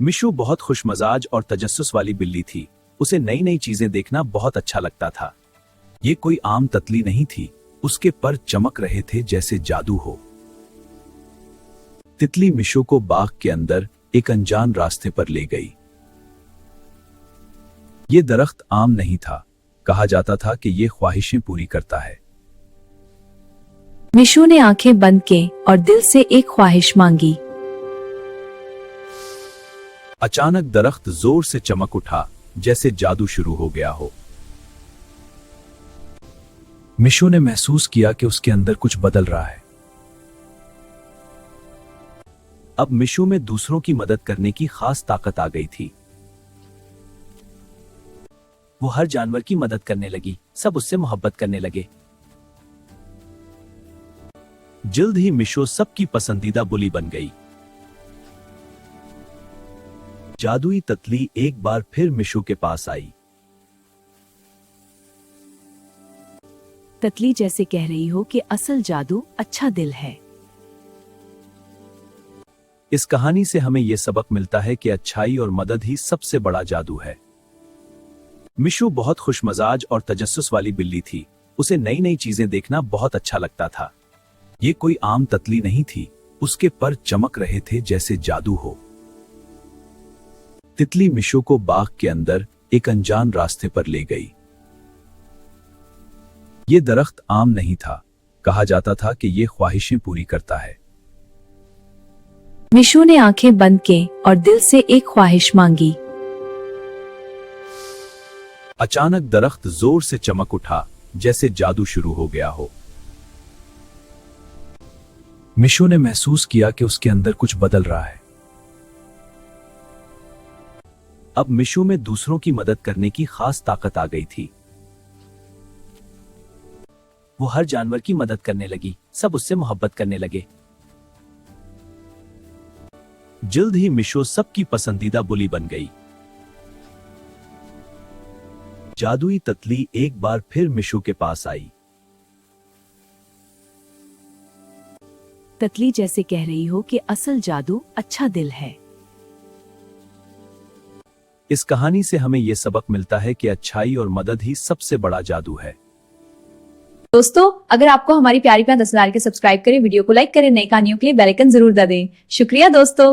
मिशू बहुत खुशमजाज और तजस्सुस वाली बिल्ली थी। उसे नई नई चीजें देखना बहुत अच्छा लगता था। ये कोई आम तितली नहीं थी, उसके पर चमक रहे थे जैसे जादू हो। तितली मिशू को बाग के अंदर एक अनजान रास्ते पर ले गई। ये दरख्त आम नहीं था, कहा जाता था कि ये ख्वाहिशें पूरी करता है। मिशू ने आंखें बंद की और दिल से एक ख्वाहिश मांगी। अचानक दरख्त जोर से चमक उठा, जैसे जादू शुरू हो गया हो। मिशू ने महसूस किया कि उसके अंदर कुछ बदल रहा है। अब मिशू में दूसरों की मदद करने की खास ताकत आ गई थी। वो हर जानवर की मदद करने लगी, सब उससे मोहब्बत करने लगे। जल्द ही मिशू सबकी पसंदीदा बुली बन गई। जादुई तितली एक बार फिर मिशू के पास आई। तितली जैसे कह रही हो कि असल जादू अच्छा दिल है। इस कहानी से हमें यह सबक मिलता है कि अच्छाई और मदद ही सबसे बड़ा जादू है। मिशू बहुत खुशमजाज और तजस्सुस वाली बिल्ली थी। उसे नई नई चीजें देखना बहुत अच्छा लगता था। ये कोई आम तितली नहीं थी, उसके पर चमक रहे थे जैसे जादू हो। तितली मिशू को बाग के अंदर एक अनजान रास्ते पर ले गई। ये दरख्त आम नहीं था, कहा जाता था कि ये ख्वाहिशें पूरी करता है। मिशू ने आंखें बंद की और दिल से एक ख्वाहिश मांगी। अचानक दरख्त जोर से चमक उठा, जैसे जादू शुरू हो गया हो। मिशू ने महसूस किया कि उसके अंदर कुछ बदल रहा है। अब मिशू में दूसरों की मदद करने की खास ताकत आ गई थी। वो हर जानवर की मदद करने लगी, सब उससे मोहब्बत करने लगे। जल्द ही मिशू सबकी पसंदीदा बुली बन गई। जादुई तितली एक बार फिर मिशू के पास आई। तितली जैसे कह रही हो कि असल जादू अच्छा दिल है। इस कहानी से हमें यह सबक मिलता है कि अच्छाई और मदद ही सबसे बड़ा जादू है। दोस्तों, अगर आपको हमारी प्यारी प्यार 10,000 के सब्सक्राइब करें, वीडियो को लाइक करें, नई कहानियों के लिए बेल आइकन जरूर दबा दें। शुक्रिया दोस्तों।